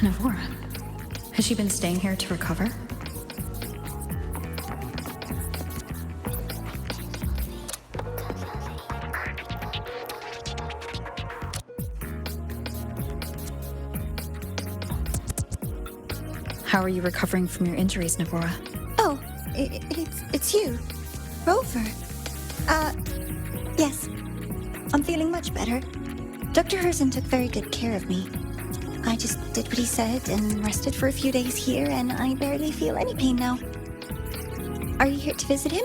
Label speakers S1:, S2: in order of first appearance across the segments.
S1: Navora. Has she been staying here to recover? How are you recovering from your injuries, Navora?
S2: Oh, it's you. Rover. Yes. I'm feeling much better. Dr. Herson took very good care of me. I just did what he said and rested for a few days here, and I barely feel any pain now. Are you here to visit him?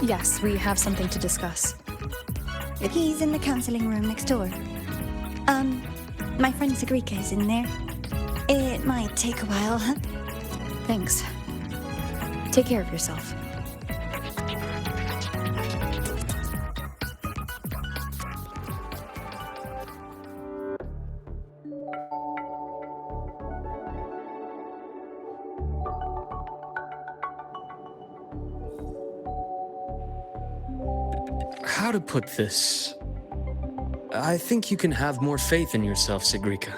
S1: Yes, we have something to discuss.
S2: He's in the counseling room next door. My friend Sigrika is in there. It might take a while.
S1: Thanks. Take care of yourself.
S3: How to put this? I think you can have more faith in yourself, Sigrika.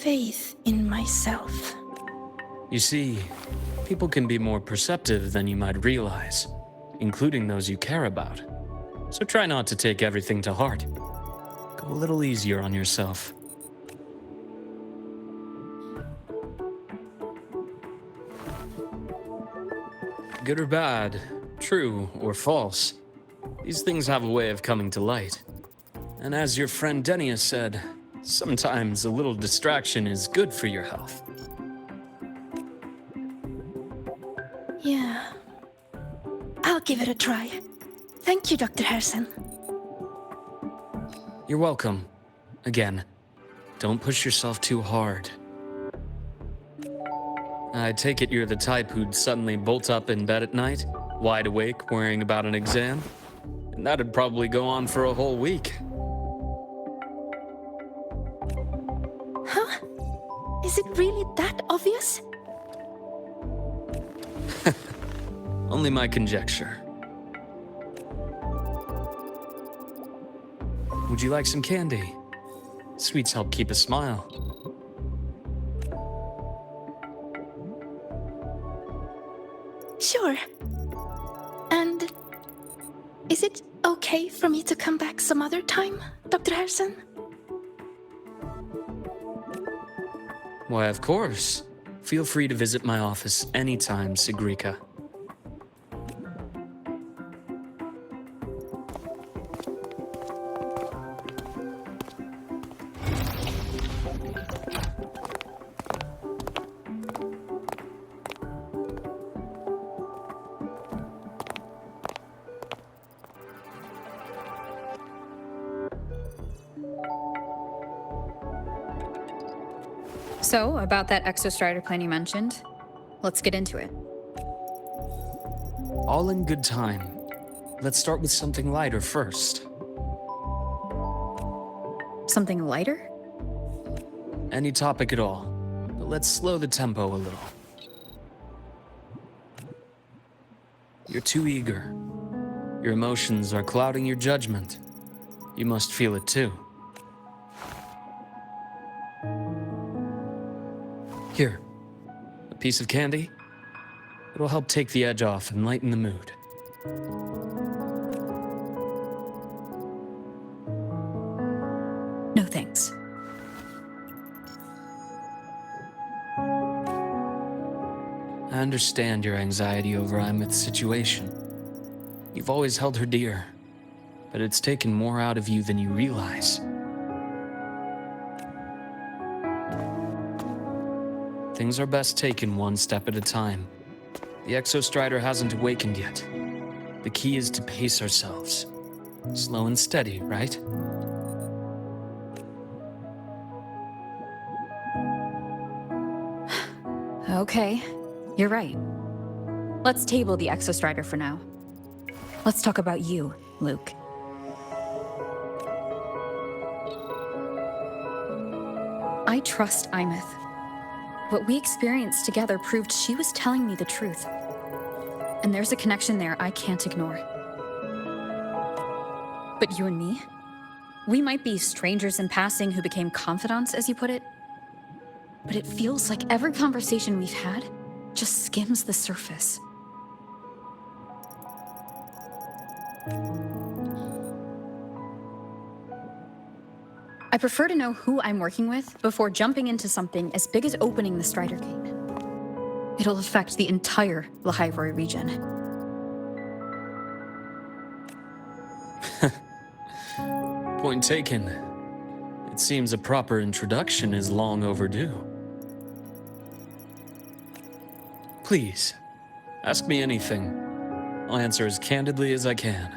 S4: Faith in myself.
S3: You see, people can be more perceptive than you might realize, including those you care about. So try not to take everything to heart. Go a little easier on yourself. Good or bad, true or false, these things have a way of coming to light. And as your friend Denia said, sometimes a little distraction is good for your health.
S4: Yeah. I'll give it a try. Thank you, Dr. Herson.
S3: You're welcome. Again, don't push yourself too hard. I take it you're the type who'd suddenly bolt up in bed at night, wide awake, worrying about an exam? And that'd probably go on for a whole week.
S4: Huh? Is it really that obvious?
S3: Only my conjecture. Would you like some candy? Sweets help keep a smile.
S4: Sure. And is it okay for me to come back some other time, Dr. Herson?
S3: Why, of course. Feel free to visit my office anytime, Sigrika.
S1: So, about that exostrider plan you mentioned, let's get into it.
S3: All in good time. Let's start with something lighter first.
S1: Something lighter?
S3: Any topic at all, but let's slow the tempo a little. You're too eager. Your emotions are clouding your judgment. You must feel it too. Here, a piece of candy. It'll help take the edge off and lighten the mood.
S1: No thanks.
S3: I understand your anxiety over Imith's situation. You've always held her dear, but it's taken more out of you than you realize. Things are best taken one step at a time. The Exostrider hasn't awakened yet. The key is to pace ourselves. Slow and steady, right?
S1: Okay, you're right. Let's table the Exostrider for now. Let's talk about you, Luuk. I trust Imith. What we experienced together proved she was telling me the truth. And there's a connection there I can't ignore. But you and me? We might be strangers in passing who became confidants, as you put it. But it feels like every conversation we've had just skims the surface. I prefer to know who I'm working with before jumping into something as big as opening the Strider Gate. It'll affect the entire Lahairoi region.
S3: Point taken. It seems a proper introduction is long overdue. Please, ask me anything. I'll answer as candidly as I can.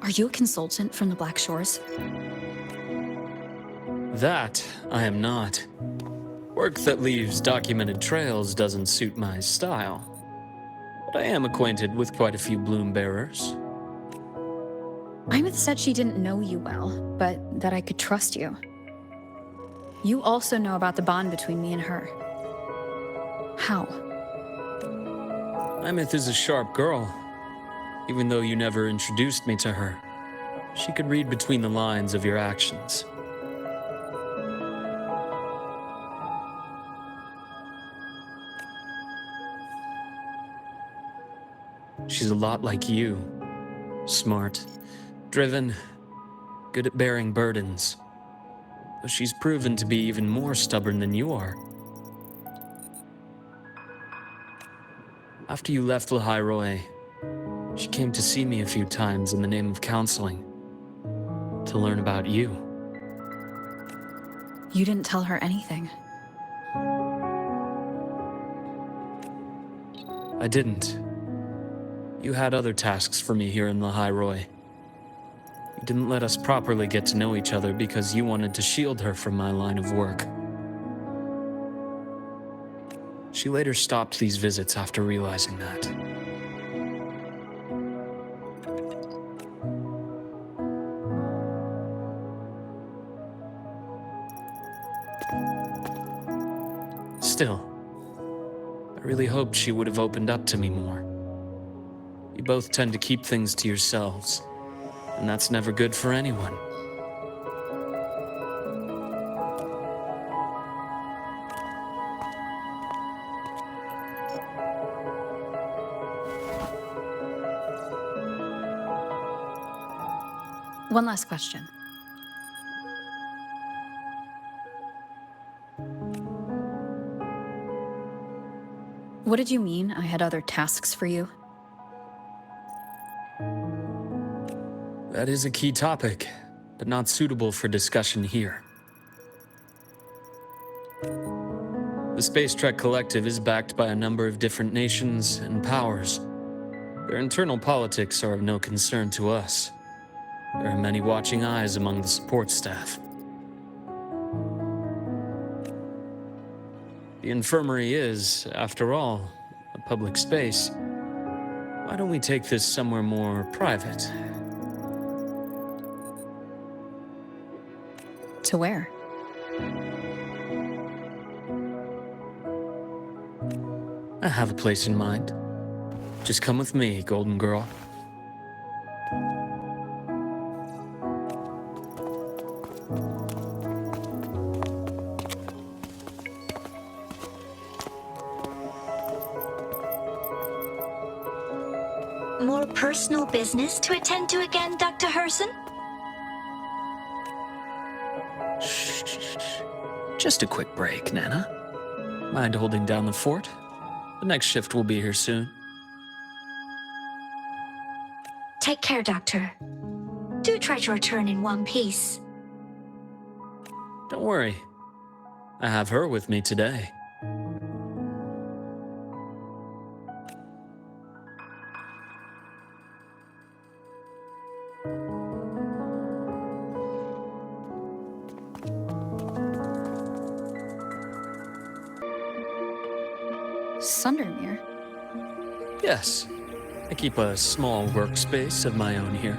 S1: Are you a consultant from the Black Shores?
S3: That I am not. Work that leaves documented trails doesn't suit my style. But I am acquainted with quite a few bloom bearers.
S1: Imeth said she didn't know you well, but that I could trust you. You also know about the bond between me and her. How?
S3: Imeth is a sharp girl. Even though you never introduced me to her, she could read between the lines of your actions. She's a lot like you. Smart, driven, good at bearing burdens. Though she's proven to be even more stubborn than you are. After you left Lahairoi, she came to see me a few times in the name of counseling, to learn about you.
S1: You didn't tell her anything.
S3: I didn't. You had other tasks for me here in Lahairoi. You didn't let us properly get to know each other because you wanted to shield her from my line of work. She later stopped these visits after realizing that. Still, I really hoped she would have opened up to me more. You both tend to keep things to yourselves, and that's never good for anyone.
S1: One last question. What did you mean I had other tasks for you?
S3: That is a key topic, but not suitable for discussion here. The Space Trek Collective is backed by a number of different nations and powers. Their internal politics are of no concern to us. There are many watching eyes among the support staff. The infirmary is, after all, a public space. Why don't we take this somewhere more private?
S1: To where?
S3: I have a place in mind. Just come with me, Golden Girl.
S2: More personal business to attend to again, Dr. Herson?
S3: Shh. Just a quick break, Nana. Mind holding down the fort? The next shift will be here soon.
S2: Take care, Doctor. Do try to return in one piece.
S3: Don't worry. I have her with me today.
S1: Sundermere?
S3: Yes. I keep a small workspace of my own here.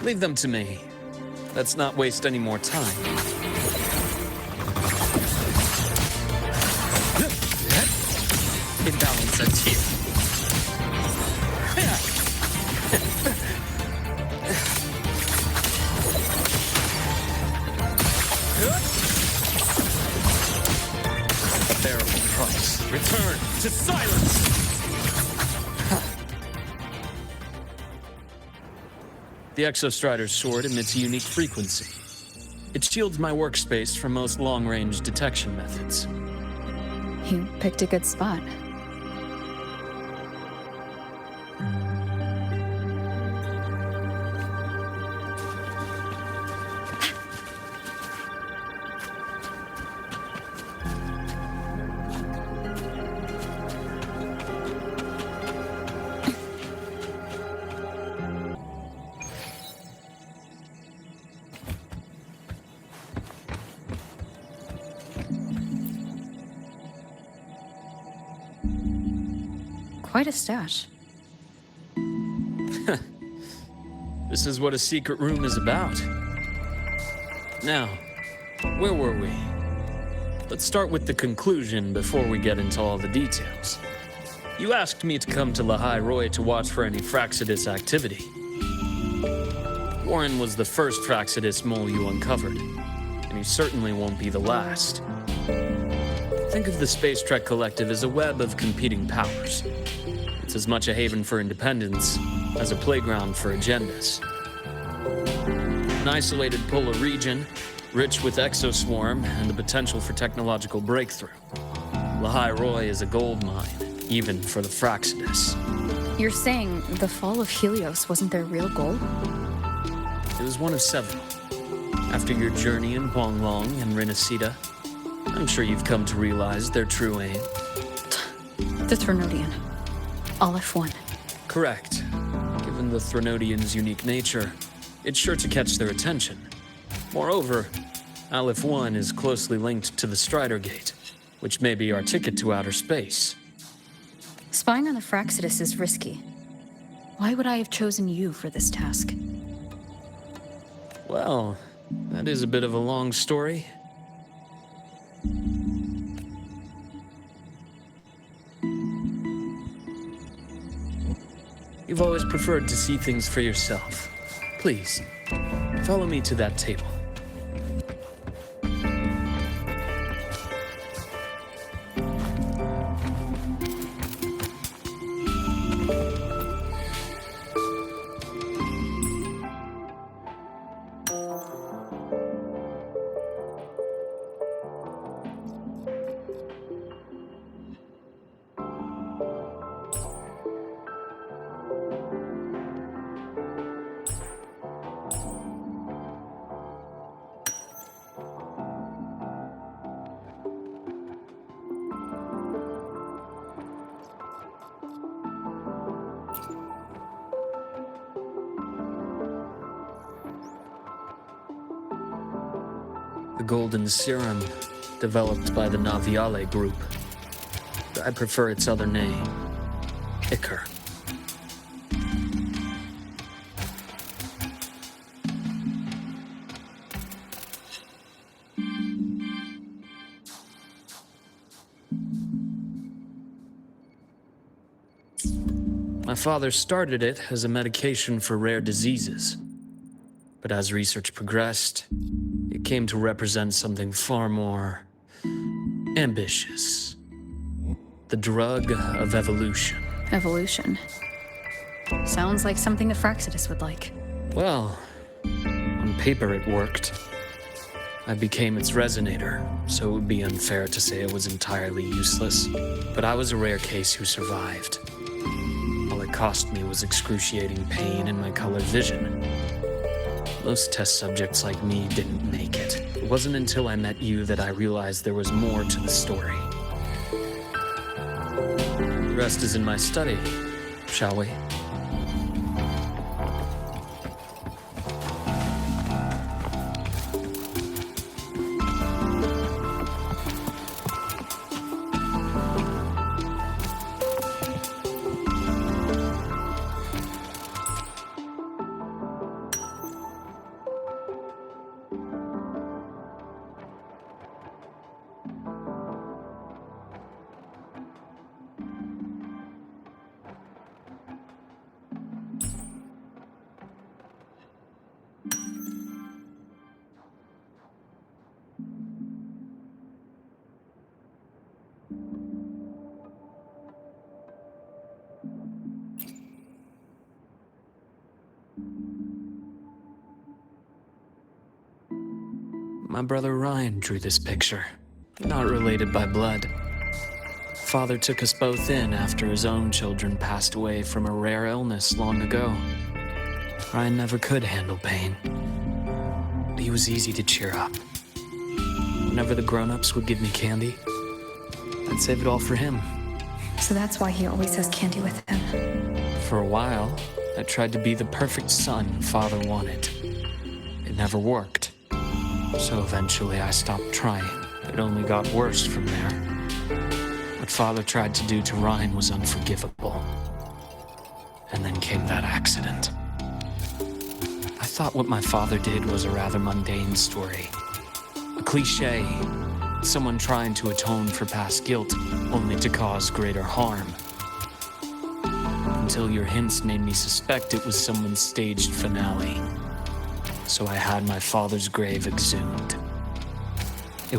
S3: Leave them to me. Let's not waste any more time. Imbalance at here. Bearable price. Return to silence! The Exostrider's sword emits a unique frequency. It shields my workspace from most long-range detection methods.
S1: You picked a good spot. Quite a stash.
S3: This is what a secret room is about. Now, where were we? Let's start with the conclusion before we get into all the details. You asked me to come to Lahai Roy to watch for any Fraxidus activity. Warren was the first Fraxidus mole you uncovered, and he certainly won't be the last. Think of the Space Trek Collective as a web of competing powers. It's as much a haven for independence as a playground for agendas. An isolated polar region, rich with exoswarm and the potential for technological breakthrough. Lahai Roy is a gold mine, even for the Fraxidus.
S1: You're saying the fall of Helios wasn't their real goal?
S3: It was one of several. After your journey in Huanglong and Renacida, I'm sure you've come to realize their true aim.
S1: The Threnodian. Aleph 1.
S3: Correct. Given the Threnodian's unique nature, it's sure to catch their attention. Moreover, Aleph 1 is closely linked to the Strider Gate, which may be our ticket to outer space.
S1: Spying on the Fraxidus is risky. Why would I have chosen you for this task?
S3: Well, that is a bit of a long story. You've always preferred to see things for yourself. Please, follow me to that table. The golden serum, developed by the Naviale group. I prefer its other name, Ichor. My father started it as a medication for rare diseases. But as research progressed, it came to represent something far more ambitious. The drug of evolution.
S1: Evolution. Sounds like something the Fraxidus would like.
S3: Well, on paper it worked. I became its resonator, so it would be unfair to say it was entirely useless. But I was a rare case who survived. All it cost me was excruciating pain and my colored vision. Most test subjects like me didn't make it. It wasn't until I met you that I realized there was more to the story. The rest is in my study, shall we? My brother Ryan drew this picture. Not related by blood. Father took us both in after his own children passed away from a rare illness long ago. Ryan never could handle pain. But he was easy to cheer up. Whenever the grown-ups would give me candy, I'd save it all for him.
S1: So that's why he always has candy with him.
S3: For a while, I tried to be the perfect son Father wanted. It never worked. So eventually I stopped trying. It only got worse from there. What Father tried to do to Ryan was unforgivable. And then came that accident. I thought what my father did was a rather mundane story. A cliché. Someone trying to atone for past guilt, only to cause greater harm. Until your hints made me suspect it was someone's staged finale. So I had my father's grave exhumed. It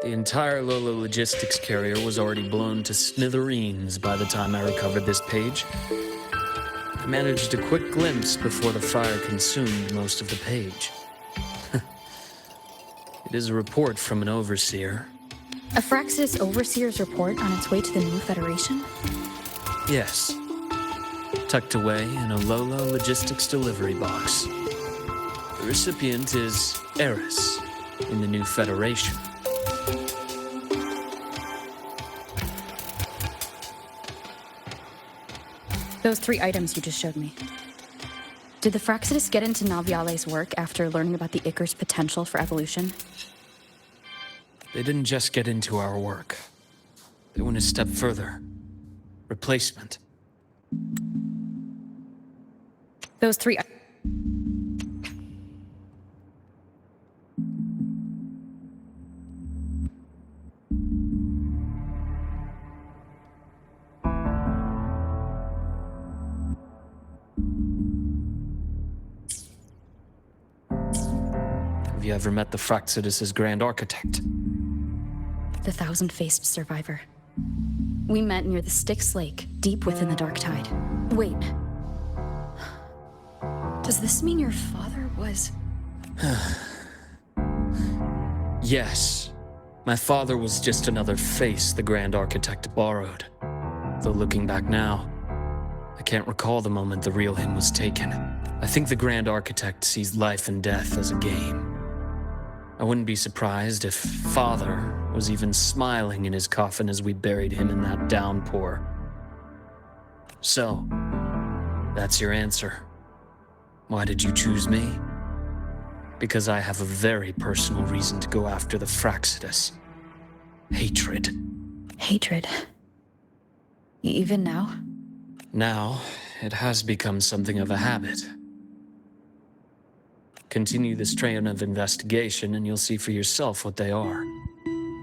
S3: The entire Lola logistics carrier was already blown to smithereens by the time I recovered this page. I managed a quick glimpse before the fire consumed most of the page. It is a report from an overseer.
S1: A Fraxis Overseer's report on its way to the new Federation?
S3: Yes. Tucked away in a Lola logistics delivery box. The recipient is Eris in the new Federation.
S1: Those 3 items you just showed me. Did the Fraxidus get into Naviale's work after learning about the Icar's potential for evolution?
S3: They didn't just get into our work. They went a step further. Replacement.
S1: Those 3...
S3: Have you ever met the Fraxidus' Grand Architect?
S1: The thousand-faced survivor. We met near the Styx Lake, deep within the Dark Tide. Wait. Does this mean your father was...
S3: Yes. My father was just another face the Grand Architect borrowed. Though looking back now, I can't recall the moment the real him was taken. I think the Grand Architect sees life and death as a game. I wouldn't be surprised if Father was even smiling in his coffin as we buried him in that downpour. So, that's your answer. Why did you choose me? Because I have a very personal reason to go after the Fraxidus. Hatred.
S1: Hatred. Even now?
S3: Now, it has become something of a habit. Continue this train of investigation and you'll see for yourself what they are.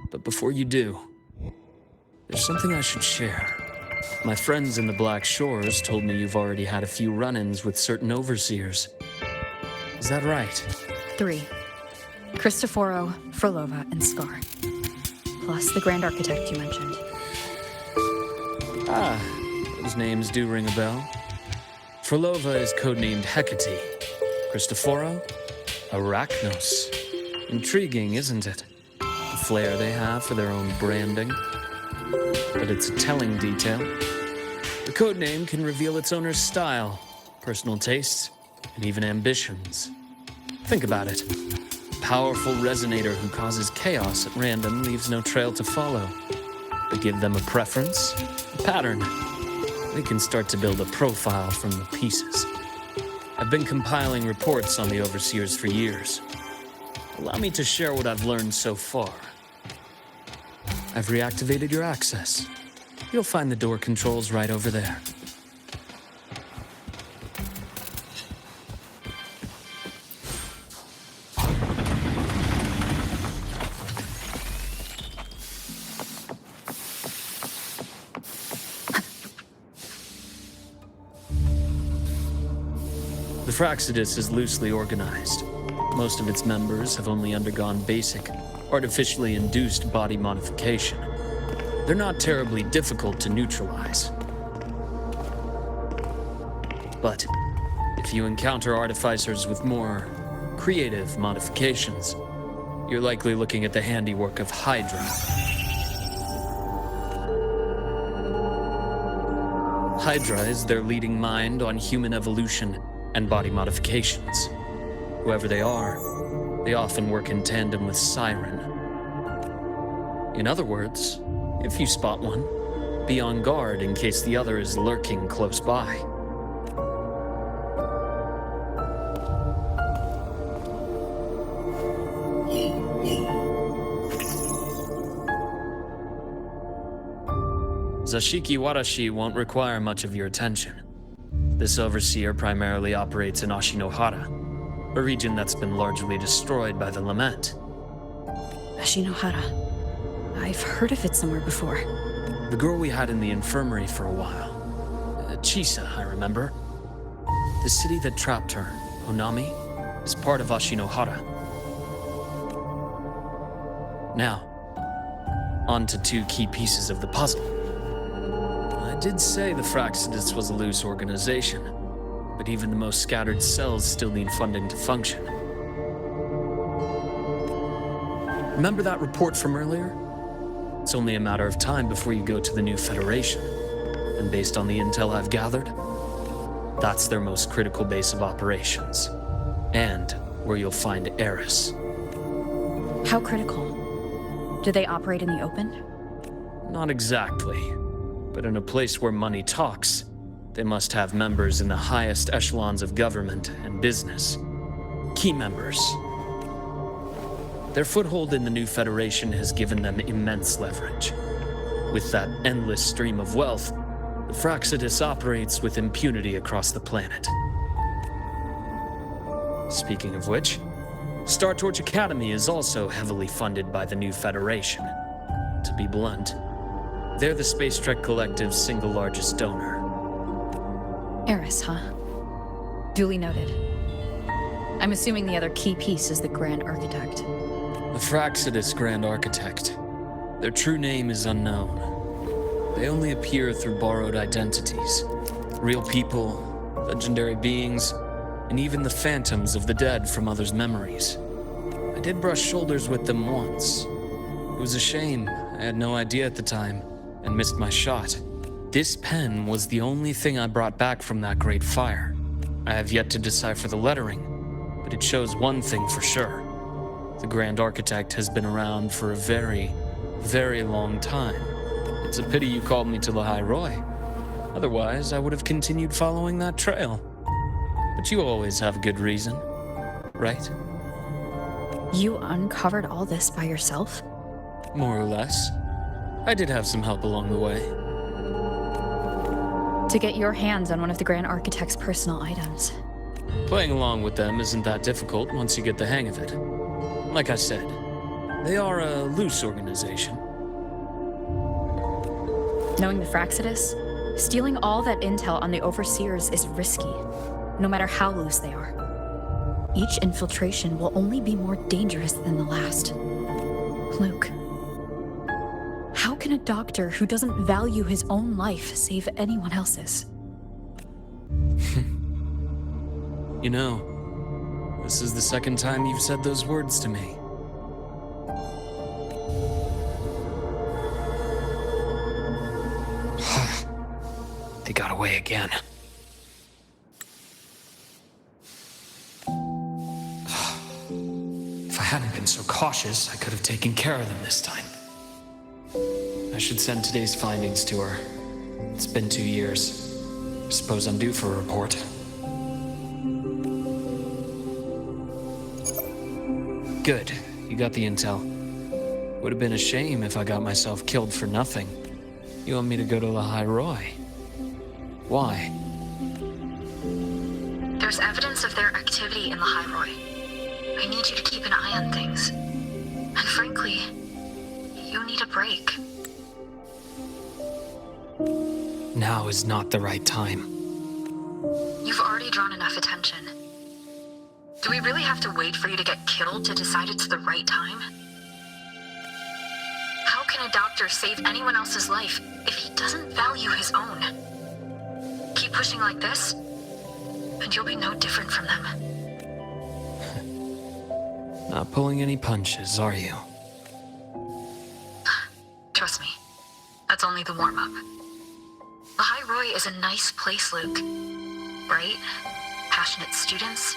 S3: But before you do, there's something I should share. My friends in the Black Shores told me you've already had a few run-ins with certain overseers. Is that right?
S1: 3. Cristoforo, Frolova, and Scar. Plus the Grand Architect you mentioned.
S3: Ah, those names do ring a bell. Frolova is codenamed Hecate. Cristoforo? Arachnos. Intriguing, isn't it? The flair they have for their own branding. But it's a telling detail. The codename can reveal its owner's style, personal tastes, and even ambitions. Think about it. A powerful resonator who causes chaos at random leaves no trail to follow. But give them a preference, a pattern. They can start to build a profile from the pieces. I've been compiling reports on the Overseers for years. Allow me to share what I've learned so far. I've reactivated your access. You'll find the door controls right over there. The Fraxidus is loosely organized. Most of its members have only undergone basic, artificially induced body modification. They're not terribly difficult to neutralize. But if you encounter artificers with more creative modifications, you're likely looking at the handiwork of Hydra. Hydra is their leading mind on human evolution and body modifications. Whoever they are, they often work in tandem with Siren. In other words, if you spot one, be on guard in case the other is lurking close by. Zashiki Warashi won't require much of your attention. This overseer primarily operates in Ashinohara, a region that's been largely destroyed by the Lament.
S1: Ashinohara. I've heard of it somewhere before.
S3: The girl we had in the infirmary for a while. Chisa, I remember. The city that trapped her, Onami, is part of Ashinohara. Now, on to two key pieces of the puzzle. I did say the Fraxidus was a loose organization, but even the most scattered cells still need funding to function. Remember that report from earlier? It's only a matter of time before you go to the new Federation. And based on the intel I've gathered, that's their most critical base of operations. And where you'll find Eris.
S1: How critical? Do they operate in the open?
S3: Not exactly. But in a place where money talks, they must have members in the highest echelons of government and business. Key members. Their foothold in the new Federation has given them immense leverage. With that endless stream of wealth, the Fraxidus operates with impunity across the planet. Speaking of which, Star Torch Academy is also heavily funded by the new Federation. To be blunt, they're the Space Trek Collective's single largest donor.
S1: Eris, huh? Duly noted. I'm assuming the other key piece is the Grand Architect.
S3: The Fraxidus Grand Architect. Their true name is unknown. They only appear through borrowed identities. Real people, legendary beings, and even the phantoms of the dead from others' memories. I did brush shoulders with them once. It was a shame. I had no idea at the time, and missed my shot. This pen was the only thing I brought back from that great fire. I have yet to decipher the lettering, but it shows one thing for sure. The Grand Architect has been around for a very, very long time. It's a pity you called me to the High Roy. Otherwise, I would have continued following that trail. But you always have a good reason, right?
S1: You uncovered all this by yourself?
S3: More or less. I did have some help along the way.
S1: To get your hands on one of the Grand Architect's personal items.
S3: Playing along with them isn't that difficult once you get the hang of it. Like I said, they are a loose organization.
S1: Knowing the Fraxidus, stealing all that intel on the Overseers is risky, no matter how loose they are. Each infiltration will only be more dangerous than the last. Luuk, how can a doctor who doesn't value his own life save anyone else's?
S3: You know, this is the second time you've said those words to me. They got away again. If I hadn't been so cautious, I could have taken care of them this time. I should send today's findings to her. It's been 2 years. Suppose I'm due for a report. Good. You got the intel. Would have been a shame if I got myself killed for nothing. You want me to go to Lahai Roy? Why?
S1: There's evidence of their activity in Lahai Roy. I need you to keep an eye on things. And frankly, you need a break.
S3: Now is not the right time.
S1: You've already drawn enough attention. Do we really have to wait for you to get killed to decide it's the right time? How can a doctor save anyone else's life if he doesn't value his own? Keep pushing like this, and you'll be no different from them.
S3: Not pulling any punches, are you?
S1: Trust me, that's only the warm-up. Lahai Roy is a nice place, Luuk. Bright, passionate students,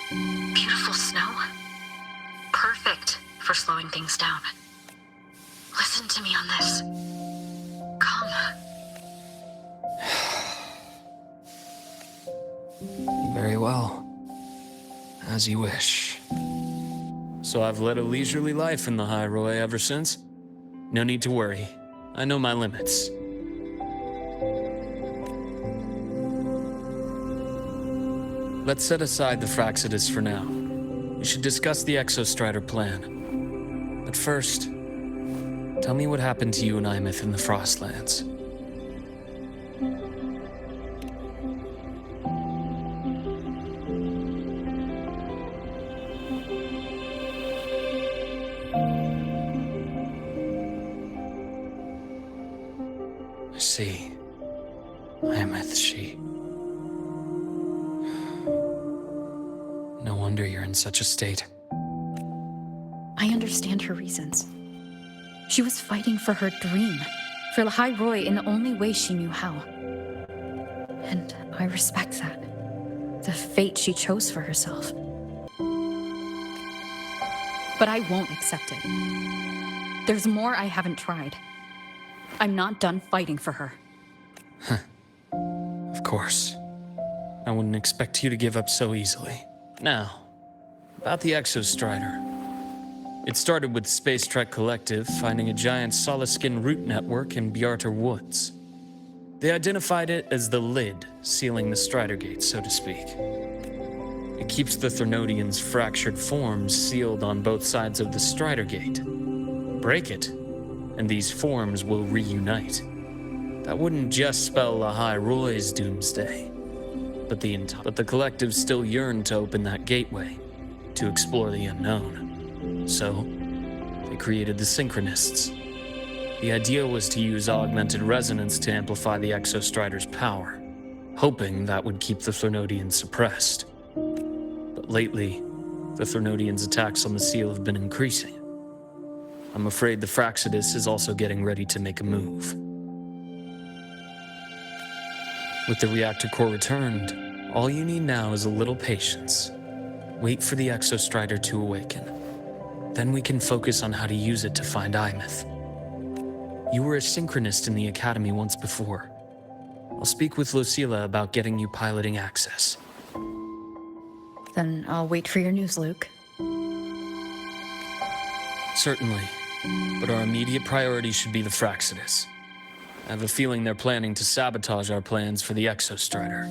S1: beautiful snow. Perfect for slowing things down. Listen to me on this. Come.
S3: Very well. As you wish. So I've led a leisurely life in the High Roy ever since? No need to worry. I know my limits. Let's set aside the Fraxidus for now. We should discuss the Exostrider plan. But first, tell me what happened to you and Imeth in the Frostlands. I see. Imeth, she... No wonder you're in such a state.
S1: I understand her reasons. She was fighting for her dream, for Lahai Roy in the only way she knew how. And I respect that. The fate she chose for herself. But I won't accept it. There's more I haven't tried. I'm not done fighting for her.
S3: Of course. I wouldn't expect you to give up so easily. Now, about the Exostrider. It started with Space Trek Collective finding a giant Solaskin root network in Bjartar Woods. They identified it as the lid, sealing the Strider Gate, so to speak. It keeps the Thernodians' fractured forms sealed on both sides of the Strider Gate. Break it, and these forms will reunite. That wouldn't just spell Lahai Roy's doomsday. But the collective still yearned to open that gateway, to explore the unknown. So, they created the Synchronists. The idea was to use augmented resonance to amplify the Exostrider's power, hoping that would keep the Thernodians suppressed. But lately, the Thernodians' attacks on the seal have been increasing. I'm afraid the Fraxidus is also getting ready to make a move. With the reactor core returned, all you need now is a little patience. Wait for the Exostrider to awaken. Then we can focus on how to use it to find Imeth. You were a synchronist in the Academy once before. I'll speak with Lucilla about getting you piloting access.
S1: Then I'll wait for your news, Luuk.
S3: Certainly, but our immediate priority should be the Fraxidus. I have a feeling they're planning to sabotage our plans for the Exostrider.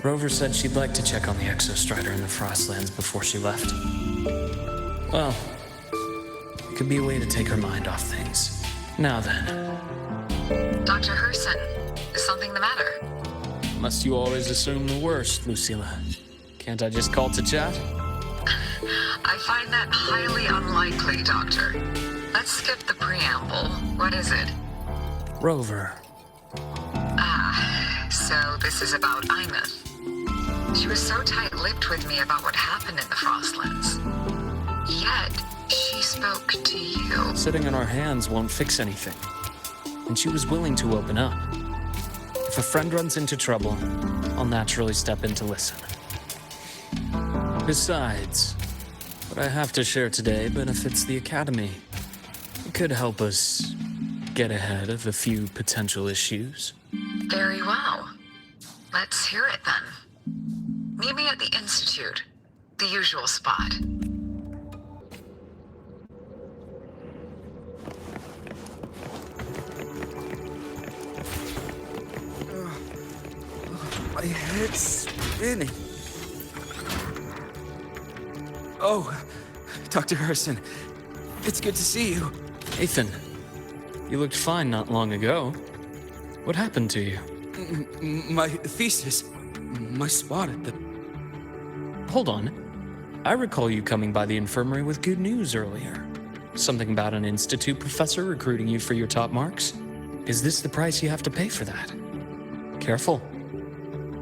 S3: Rover said she'd like to check on the Exostrider in the Frostlands before she left. Well, it could be a way to take her mind off things. Now then.
S1: Dr. Herson, is something the matter?
S3: Must you always assume the worst, Lucilla? Can't I just call to chat?
S5: I find that highly unlikely, Doctor. Let's skip the preamble. What is it?
S3: Rover.
S5: So this is about Imeth. She was so tight-lipped with me about what happened in the Frostlands. Yet, she spoke to you.
S3: Sitting on our hands won't fix anything. And she was willing to open up. If a friend runs into trouble, I'll naturally step in to listen. Besides, what I have to share today benefits the Academy. It could help us get ahead of a few potential issues.
S5: Very well. Let's hear it then. Meet me at the Institute. The usual spot.
S6: My head's spinning. Oh, Dr. Harrison, it's good to see you.
S3: Nathan, you looked fine not long ago. What happened to you?
S6: My thesis, my spot at the...
S3: Hold on. I recall you coming by the infirmary with good news earlier. Something about an institute professor recruiting you for your top marks? Is this the price you have to pay for that? Careful.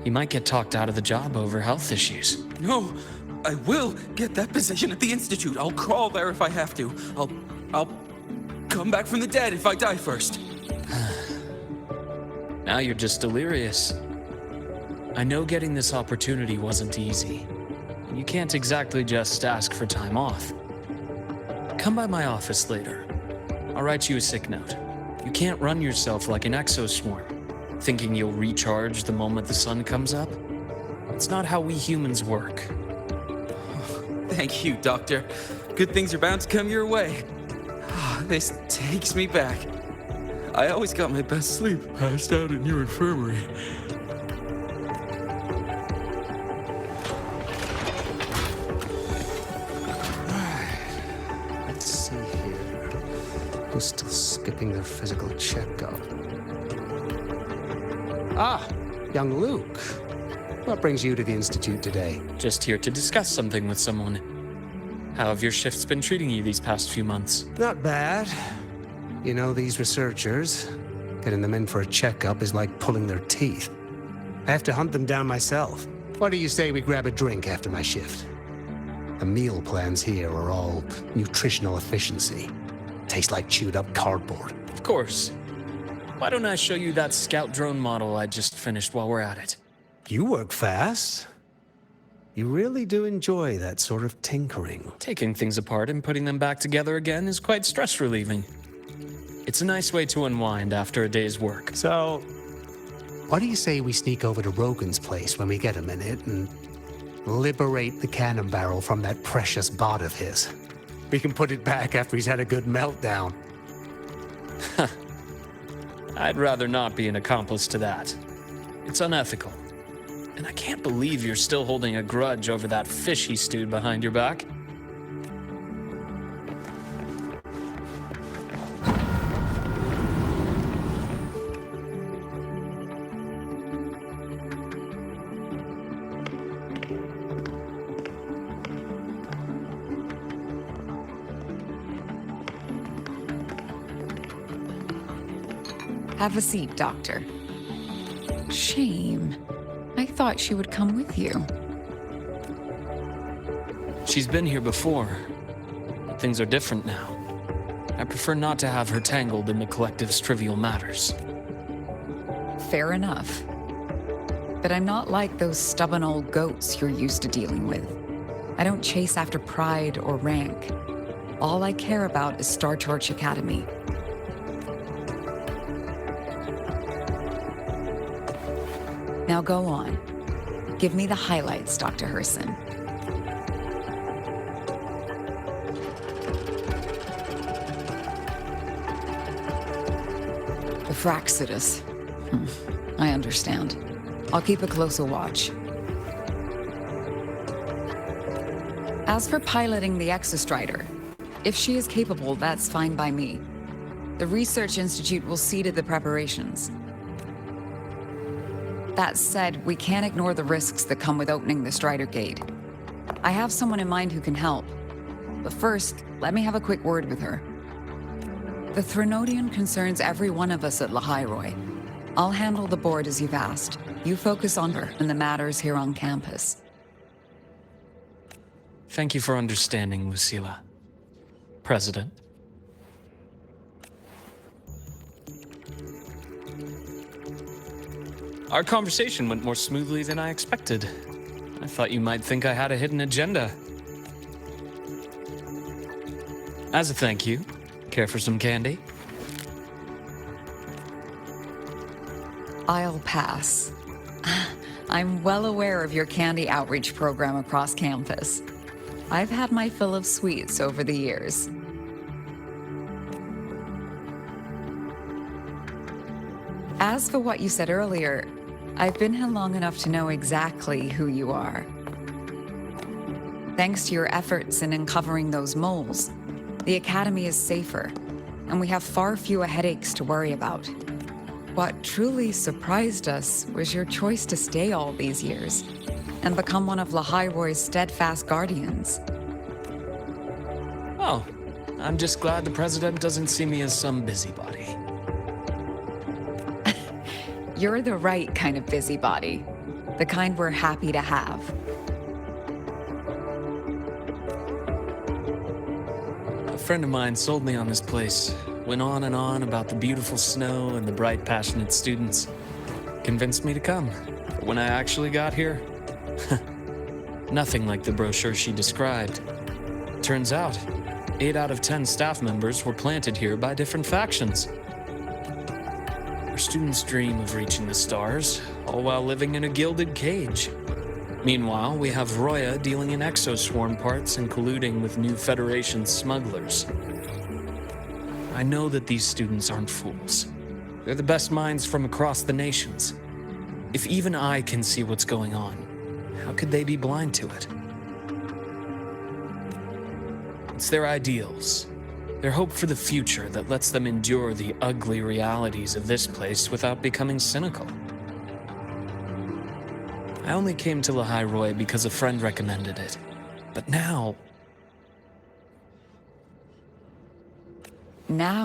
S3: You might get talked out of the job over health issues.
S6: No, I will get that position at the institute. I'll crawl there if I have to. I'll come back from the dead if I die first.
S3: Now you're just delirious. I know getting this opportunity wasn't easy. You can't exactly just ask for time off. Come by my office later. I'll write you a sick note. You can't run yourself like an exoswarm, thinking you'll recharge the moment the sun comes up. It's not how we humans work.
S6: Thank you, Doctor. Good things are bound to come your way. This takes me back. I always got my best sleep passed out in your infirmary.
S7: Let's see here. Who's still skipping their physical checkup? Ah, young Luuk. What brings you to the Institute today?
S3: Just here to discuss something with someone. How have your shifts been treating you these past few months?
S7: Not bad. You know, these researchers, getting them in for a checkup is like pulling their teeth. I have to hunt them down myself. What do you say we grab a drink after my shift? The meal plans here are all nutritional efficiency. Taste like chewed up cardboard.
S3: Of course. Why don't I show you that scout drone model I just finished while we're at it?
S7: You work fast. You really do enjoy that sort of tinkering.
S3: Taking things apart and putting them back together again is quite stress relieving. It's a nice way to unwind after a day's work.
S7: So, what do you say we sneak over to Rogan's place when we get a minute and liberate the cannon barrel from that precious bot of his? We can put it back after he's had a good meltdown.
S3: I'd rather not be an accomplice to that. It's unethical. And I can't believe you're still holding a grudge over that fish he stewed behind your back.
S8: Have a seat, Doctor. Shame. I thought she would come with you.
S3: She's been here before, but things are different now. I prefer not to have her tangled in the collective's trivial matters.
S8: Fair enough. But I'm not like those stubborn old goats you're used to dealing with. I don't chase after pride or rank. All I care about is Star Torch Academy. Now go on. Give me the highlights, Dr. Herson. The Fraxidus. I understand. I'll keep a closer watch. As for piloting the Exostrider, if she is capable, that's fine by me. The Research Institute will see to the preparations. That said, we can't ignore the risks that come with opening the Strider Gate. I have someone in mind who can help. But first, let me have a quick word with her. The Threnodian concerns every one of us at Lahiroi. I'll handle the board as you've asked. You focus on her and the matters here on campus.
S3: Thank you for understanding, Lucila. President. Our conversation went more smoothly than I expected. I thought you might think I had a hidden agenda. As a thank you, care for some candy?
S8: I'll pass. I'm well aware of your candy outreach program across campus. I've had my fill of sweets over the years. As for what you said earlier, I've been here long enough to know exactly who you are. Thanks to your efforts in uncovering those moles, the Academy is safer, and we have far fewer headaches to worry about. What truly surprised us was your choice to stay all these years and become one of Lahai-Roy's steadfast guardians.
S3: Oh, I'm just glad the President doesn't see me as some busybody.
S8: You're the right kind of busybody, the kind we're happy to have.
S3: A friend of mine sold me on this place. Went on and on about the beautiful snow and the bright, passionate students. Convinced me to come. But when I actually got here, nothing like the brochure she described. Turns out, 8 out of 10 staff members were planted here by different factions. Our students dream of reaching the stars, all while living in a gilded cage. Meanwhile, we have Roya dealing in exoswarm parts and colluding with new Federation smugglers. I know that these students aren't fools. They're the best minds from across the nations. If even I can see what's going on, how could they be blind to it? It's their ideals, their hope for the future that lets them endure the ugly realities of this place without becoming cynical. I only came to Lahai-Roy because a friend recommended it. But now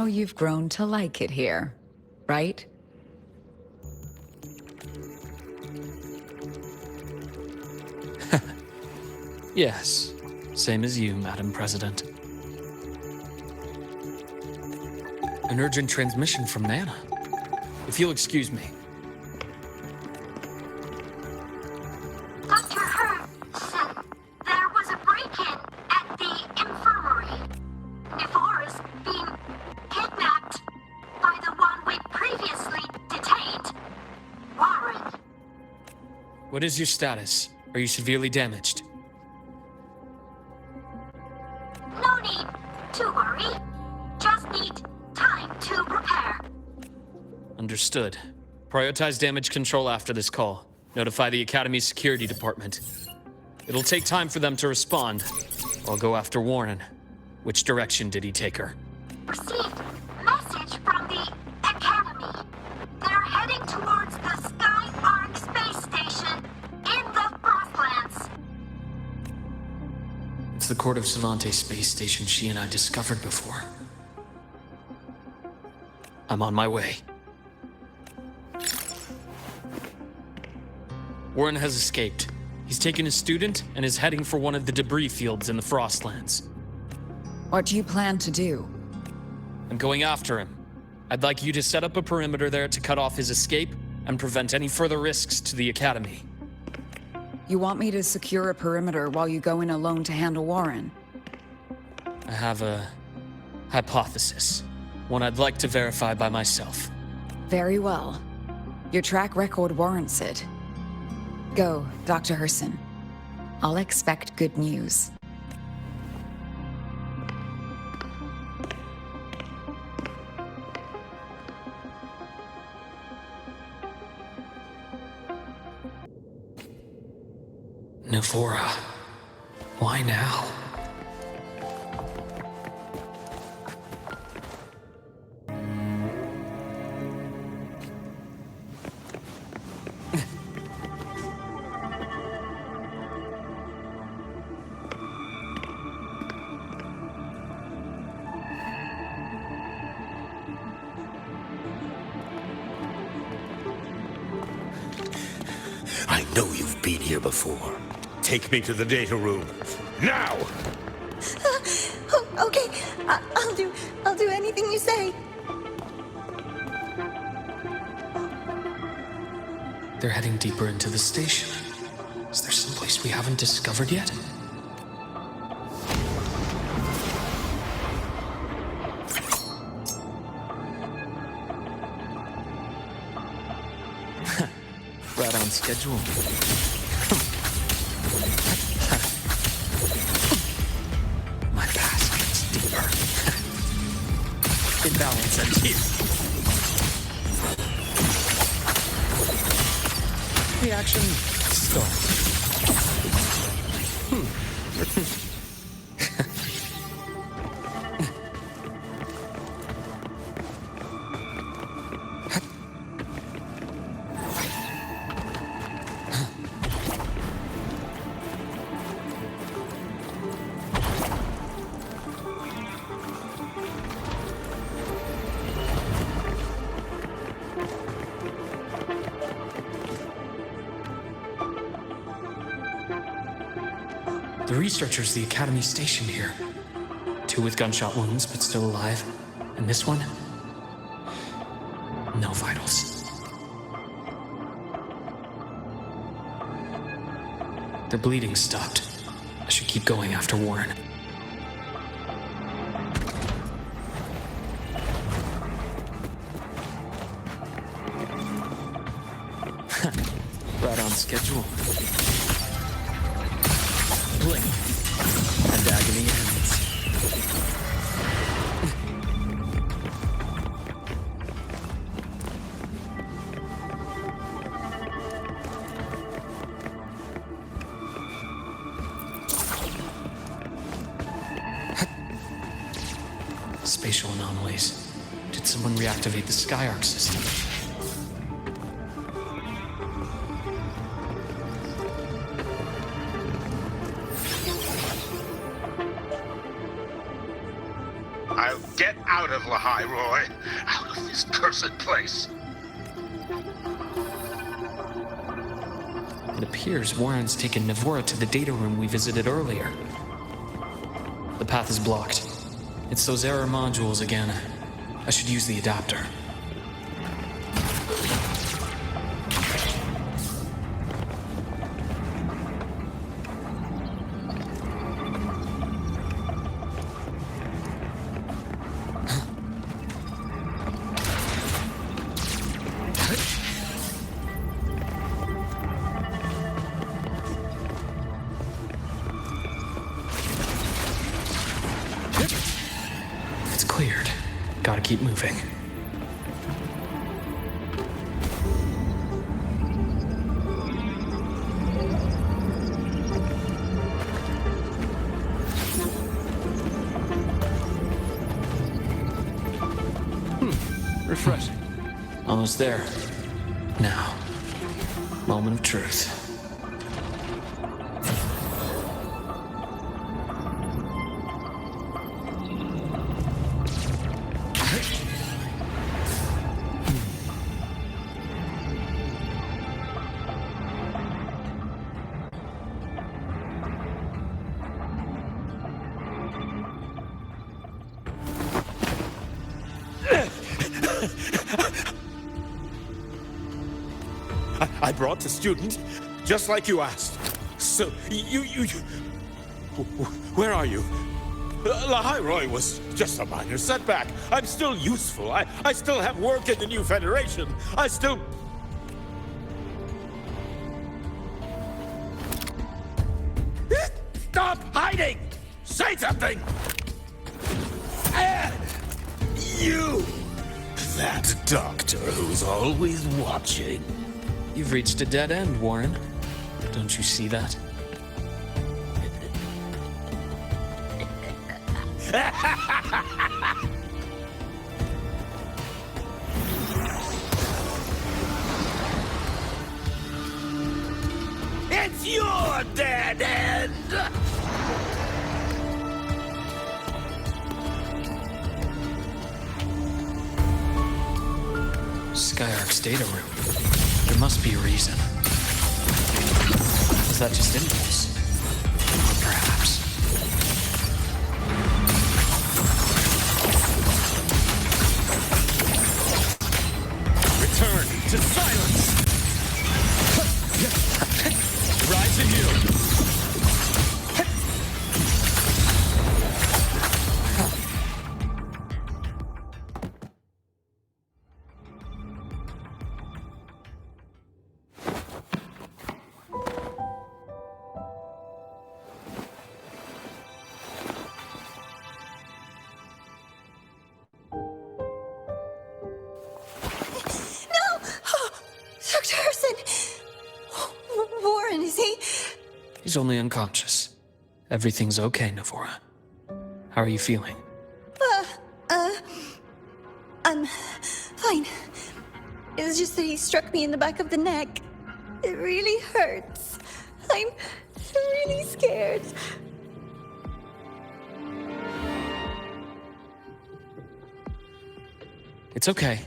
S8: you've grown to like it here, right?
S3: yes, same as you, Madam President. An urgent transmission from Nana. If you'll excuse me.
S9: Dr. Hurd, there was a break-in at the infirmary. Ivor is being kidnapped by the one we previously detained, Warren.
S3: What is your status? Are you severely damaged?
S9: No need to worry. Just need time to prepare.
S3: Understood. Prioritize damage control after this call. Notify the Academy's security department. It'll take time for them to respond. I'll go after Warren. Which direction did he take her?
S9: Received message from the Academy. They're heading towards the Sky Arc space station in the Frostlands.
S3: It's the Court of Savante space station she and I discovered before. I'm on my way. Warren has escaped. He's taken a student and is heading for one of the debris fields in the Frostlands.
S8: What do you plan to do?
S3: I'm going after him. I'd like you to set up a perimeter there to cut off his escape and prevent any further risks to the Academy.
S8: You want me to secure a perimeter while you go in alone to handle Warren?
S3: I have a hypothesis. One I'd like to verify by myself.
S8: Very well. Your track record warrants it. Go, Dr. Herson. I'll expect good news.
S3: Navora. Why now?
S10: I know you've been here before. Take me to the data room. Now!
S2: Okay, I'll do anything you say.
S3: They're heading deeper into the station. Is there someplace we haven't discovered yet? Right on on schedule. My past gets deeper. Imbalance ends here. Reaction start. The researchers the Academy stationed here. 2 with gunshot wounds, but still alive. And this one? No vitals. Their bleeding stopped. I should keep going after Warren. Right on schedule. Blink, and agony ends. Spatial anomalies. Did someone reactivate the Skyarc system?
S10: I'll get out of Lahai, Roy. Out of this cursed place.
S3: It appears Warren's taken Navora to the data room we visited earlier. The path is blocked. It's those error modules again. I should use the adapter. It's cleared. Gotta keep moving.
S7: Refreshing.
S3: Almost there. Now, moment of truth.
S10: I brought the student, just like you asked. So, you... Where are you? Lahai Roy was just a minor setback. I'm still useful. I still have work in the new Federation. I still... Stop hiding! Say something! You! That doctor who's always watching.
S3: You've reached a dead end, Warren. Don't you see that?
S10: It's your dead end!
S3: Skyarc's data room. There must be a reason. Is that just impulse? Or perhaps...
S10: Return to silence! Rise and heal!
S3: She's only unconscious. Everything's okay, Navora. How are you feeling?
S2: I'm fine. It's just that he struck me in the back of the neck. It really hurts. I'm really scared.
S3: It's okay.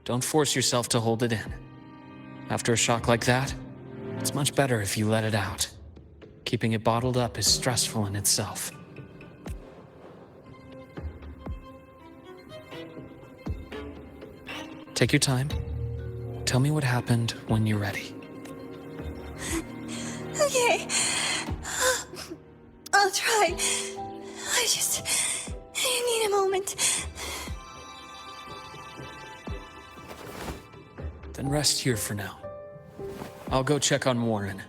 S3: Don't force yourself to hold it in. After a shock like that, it's much better if you let it out. Keeping it bottled up is stressful in itself. Take your time. Tell me what happened when you're ready.
S2: Okay. I'll try. I need a moment.
S3: Then rest here for now. I'll go check on Warren.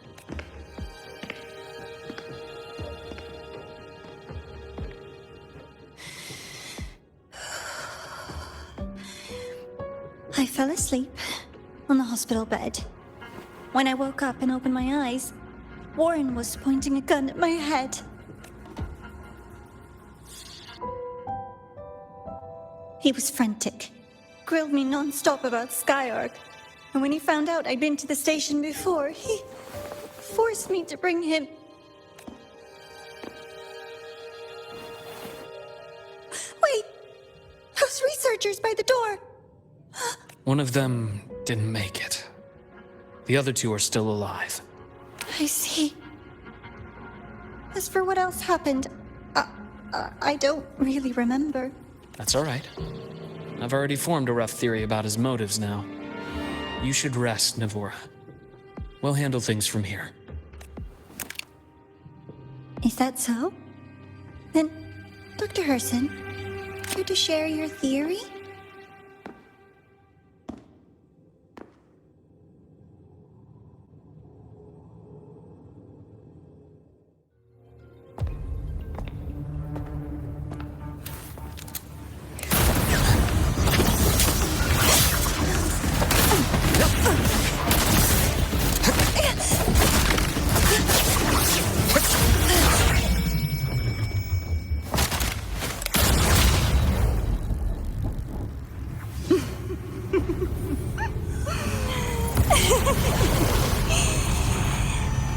S2: I fell asleep on the hospital bed. When I woke up and opened my eyes, Warren was pointing a gun at my head. He was frantic, grilled me non-stop about Skyark, and when he found out I'd been to the station before, he forced me to bring him. Wait! Those researchers by the door!
S3: One of them didn't make it. The other two are still alive.
S2: I see. As for what else happened, I don't really remember.
S3: That's all right. I've already formed a rough theory about his motives now. You should rest, Navora. We'll handle things from here.
S2: Is that so? Then, Dr. Herson, care to share your theory?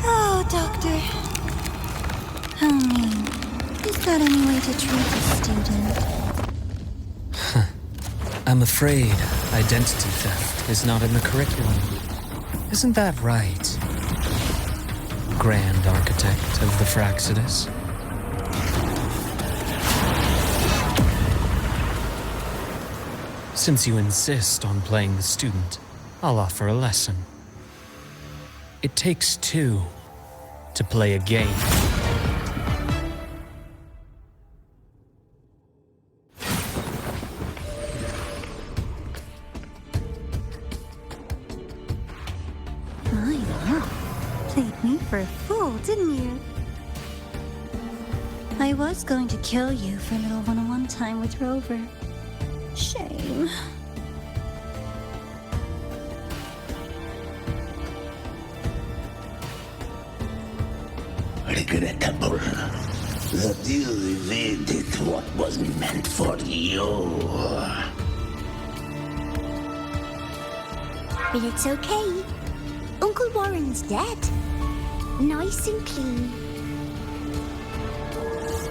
S2: Oh, Doctor. How mean. Is that any way to treat a student?
S3: I'm afraid identity theft is not in the curriculum. Isn't that right, Grand Architect of the Fraxidus? Since you insist on playing the student, I'll offer a lesson. It takes two to play a game.
S2: Played me for a fool, didn't you? I was going to kill you for a little one-on-one time with Rover. Shame.
S11: Regrettable that you evaded what was meant for you.
S9: But it's okay. Uncle Warren's dead. Nice and clean.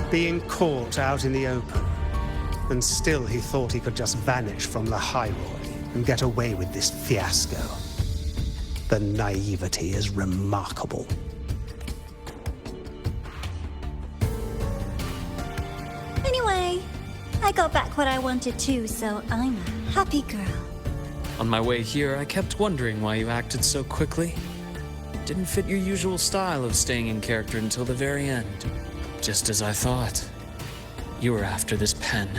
S7: Being caught out in the open. And still he thought he could just vanish from the High Roy and get away with this fiasco. The naivety is remarkable.
S2: Anyway, I got back what I wanted too, so I'm a happy girl.
S3: On my way here, I kept wondering why you acted so quickly. Didn't fit your usual style of staying in character until the very end. Just as I thought. You were after this pen.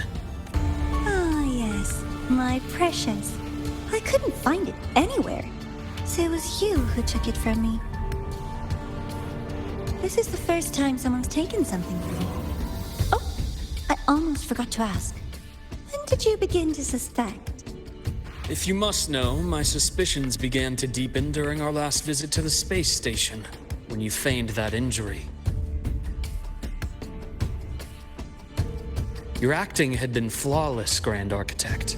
S2: Ah, yes. My precious. I couldn't find it anywhere. So it was you who took it from me. This is the first time someone's taken something from me. Oh, I almost forgot to ask. When did you begin to suspect?
S3: If you must know, my suspicions began to deepen during our last visit to the space station. when you feigned that injury. Your acting had been flawless, Grand Architect,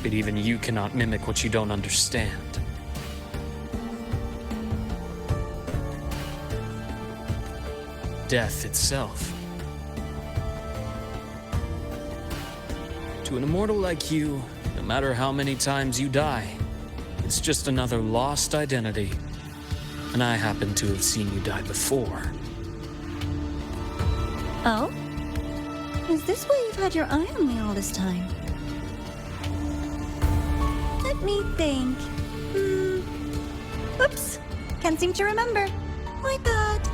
S3: but even you cannot mimic what you don't understand. Death itself. To an immortal like you, no matter how many times you die, it's just another lost identity. And I happen to have seen you die before.
S2: Oh? Is this why you've had your eye on me all this time? Let me think. Oops. Can't seem to remember. My bad.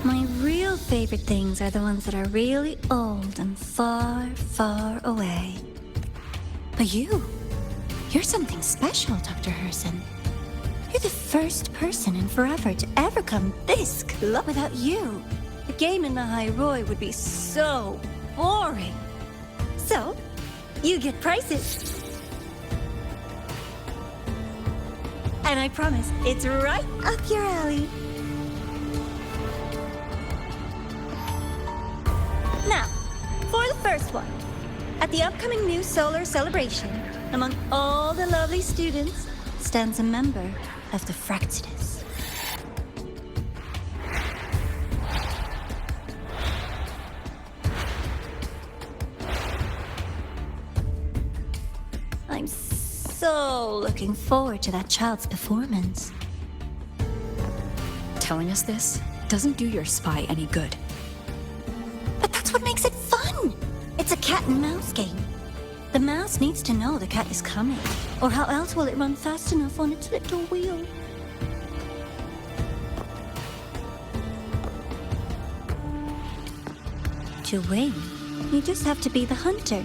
S2: My real favorite things are the ones that are really old and far, far away. But you're something special, Dr. Herson. You're the first person in forever to ever come this close. Without you, the game in the High Roy would be so boring. So, you get prizes. And I promise, it's right up your alley. Now, for the first one, at the upcoming new solar celebration, among all the lovely students, stands a member of the Fraxidus. I'm so looking forward to that child's performance.
S1: Telling us this doesn't do your spy any good.
S2: But that's what makes it fun! It's a cat and mouse game. The mouse needs to know the cat is coming, or how else will it run fast enough on its little wheel? To win, you just have to be the hunter.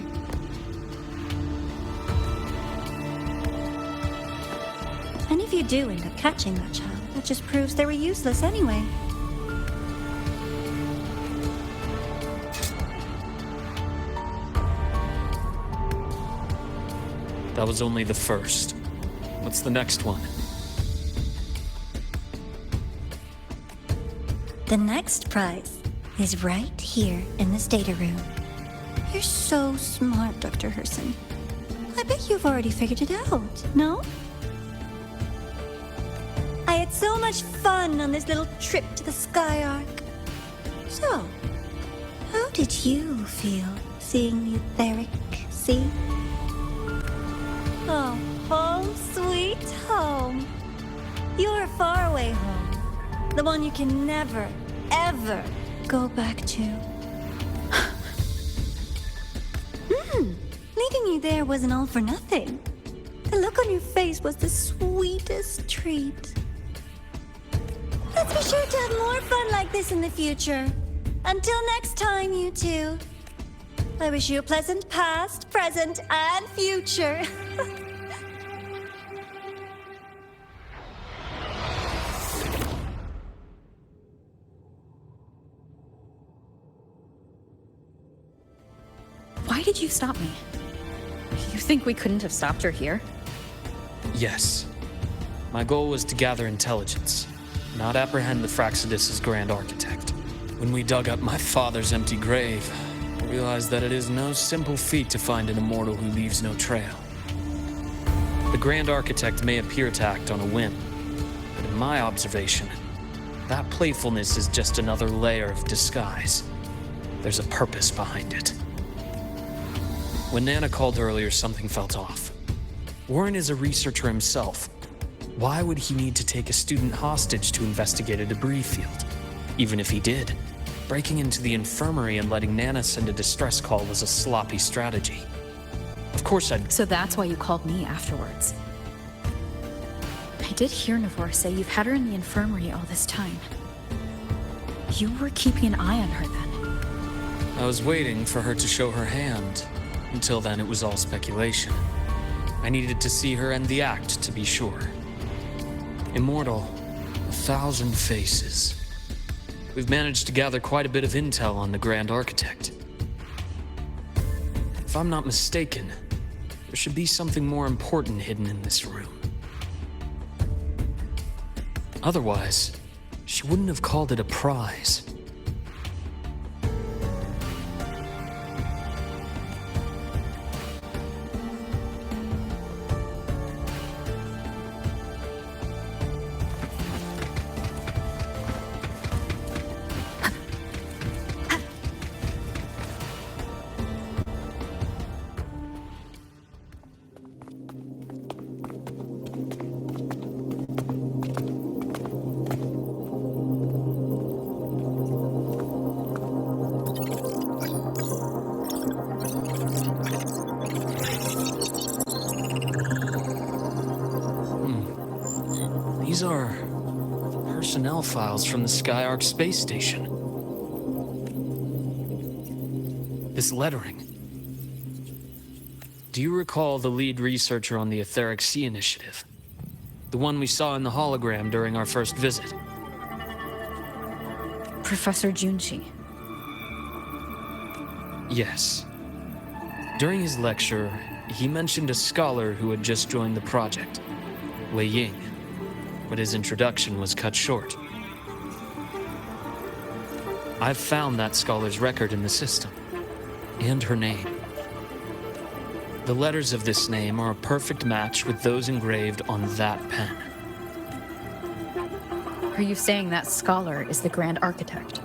S2: And if you do end up catching that child, that just proves they were useless anyway.
S3: That was only the first. What's the next one?
S2: The next prize is right here in this data room. You're so smart, Dr. Herson. I bet you've already figured it out, no? I had so much fun on this little trip to the Sky Arc. So, how did you feel seeing the etheric sea? Oh, home sweet home. Your faraway home. The one you can never, ever go back to. Leaving you there wasn't all for nothing. The look on your face was the sweetest treat. Let's be sure to have more fun like this in the future. Until next time, you two. I wish you a pleasant past, present, and future.
S1: Why did you stop me? You think we couldn't have stopped her here?
S3: Yes. My goal was to gather intelligence, not apprehend the Fraxidus' Grand Architect. When we dug up my father's empty grave, I realized that it is no simple feat to find an immortal who leaves no trail. The Grand Architect may appear to act on a whim, but in my observation, that playfulness is just another layer of disguise. There's a purpose behind it. When Nana called earlier, something felt off. Warren is a researcher himself. Why would he need to take a student hostage to investigate a debris field? Even if he did, breaking into the infirmary and letting Nana send a distress call was a sloppy strategy. Of course
S1: So that's why you called me afterwards. I did hear Navor say you've had her in the infirmary all this time. You were keeping an eye on her then.
S3: I was waiting for her to show her hand. Until then, it was all speculation. I needed to see her end the act to be sure. Immortal, 1,000 faces. We've managed to gather quite a bit of intel on the Grand Architect. If I'm not mistaken, there should be something more important hidden in this room. Otherwise, she wouldn't have called it a prize. These are personnel files from the Skyark space station. This lettering. Do you recall the lead researcher on the Etheric Sea Initiative? The one we saw in the hologram during our first visit?
S1: Professor Junshi.
S3: Yes. During his lecture, he mentioned a scholar who had just joined the project, Wei Ying, but his introduction was cut short. I've found that scholar's record in the system, and her name. The letters of this name are a perfect match with those engraved on that pen.
S1: Are you saying that scholar is the Grand Architect?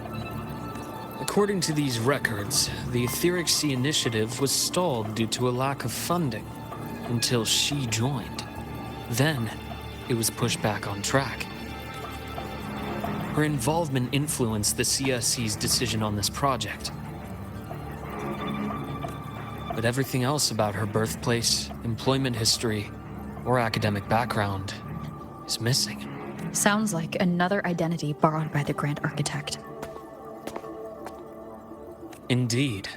S3: According to these records, the Etheric Sea Initiative was stalled due to a lack of funding until she joined. Then, it was pushed back on track. Her involvement influenced the CSC's decision on this project. But everything else about her birthplace, employment history, or academic background is missing.
S1: Sounds like another identity borrowed by the Grand Architect.
S3: Indeed.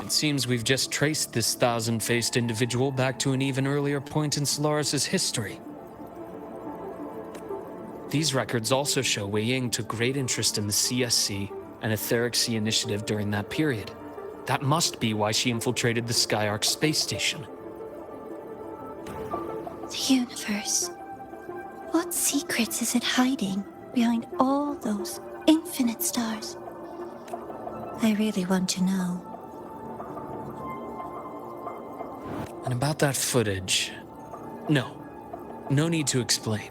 S3: It seems we've just traced this thousand-faced individual back to an even earlier point in Solaris' history. These records also show Wei Ying took great interest in the CSC and Etheric Sea Initiative during that period. That must be why she infiltrated the Skyark space station.
S2: The universe. What secrets is it hiding behind all those infinite stars? I really want to know.
S3: And about that footage... No need to explain.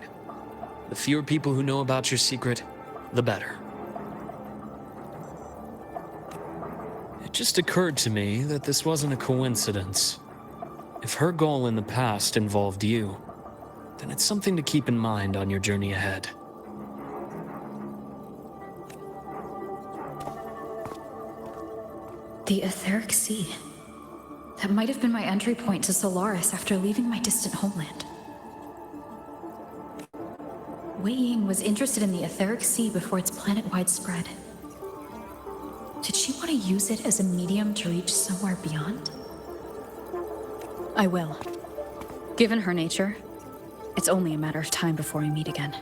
S3: The fewer people who know about your secret, the better. It just occurred to me that this wasn't a coincidence. If her goal in the past involved you, then it's something to keep in mind on your journey ahead.
S1: The Etheric Sea. That might have been my entry point to Solaris after leaving my distant homeland. Wei Ying was interested in the Etheric Sea before its planet-wide spread. Did she want to use it as a medium to reach somewhere beyond? I will. Given her nature, it's only a matter of time before we meet again.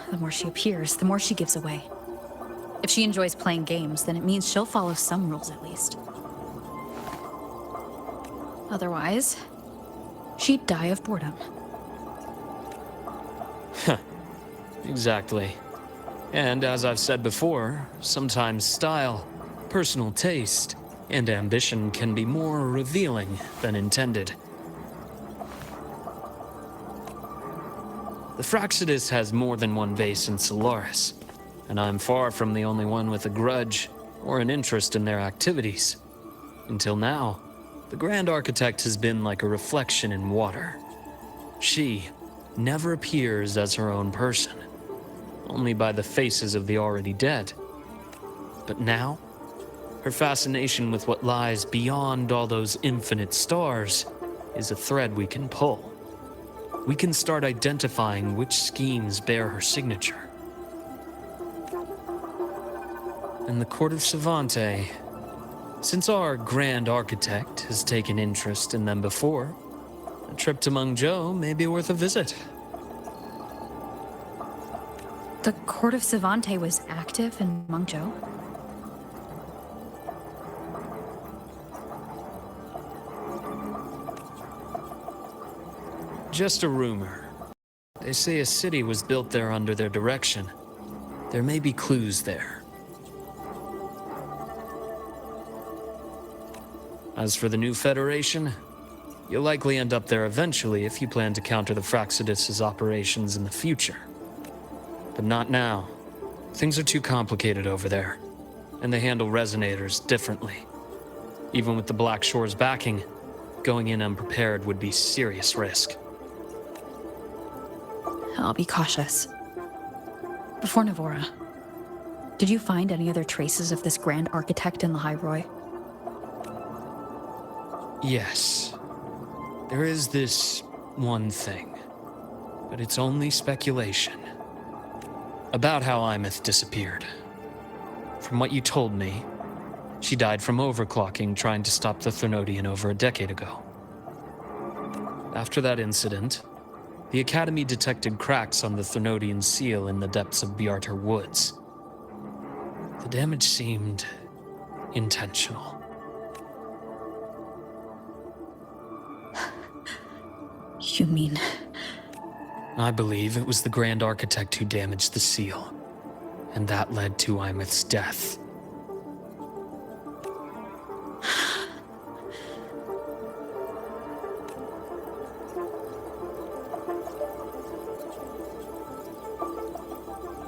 S1: The more she appears, the more she gives away. If she enjoys playing games, then it means she'll follow some rules at least. Otherwise, she'd die of boredom.
S3: Exactly. And as I've said before, sometimes style, personal taste, and ambition can be more revealing than intended. The Fraxidus has more than one base in Solaris, and I'm far from the only one with a grudge or an interest in their activities. Until now, the Grand Architect has been like a reflection in water. She never appears as her own person, only by the faces of the already dead. But now, her fascination with what lies beyond all those infinite stars is a thread we can pull. We can start identifying which schemes bear her signature. And the Court of Savante, since our Grand Architect has taken interest in them before, a trip to Mengzhou may be worth a visit.
S1: The Court of Savante was active in Mengzhou?
S3: Just a rumor. They say a city was built there under their direction. There may be clues there. As for the new Federation, you'll likely end up there eventually if you plan to counter the Fraxidus' operations in the future. But not now. Things are too complicated over there, and they handle resonators differently. Even with the Black Shore's backing, going in unprepared would be serious risk.
S1: I'll be cautious. Before Navora, did you find any other traces of this Grand Architect in the High Roy?
S3: Yes. There is this one thing, but it's only speculation. About how Imeth disappeared. From what you told me, she died from overclocking trying to stop the Threnodian over a decade ago. After that incident, the Academy detected cracks on the Threnodian seal in the depths of Biarter Woods. The damage seemed intentional.
S1: You mean...
S3: I believe it was the Grand Architect who damaged the seal, and that led to Imeth's death.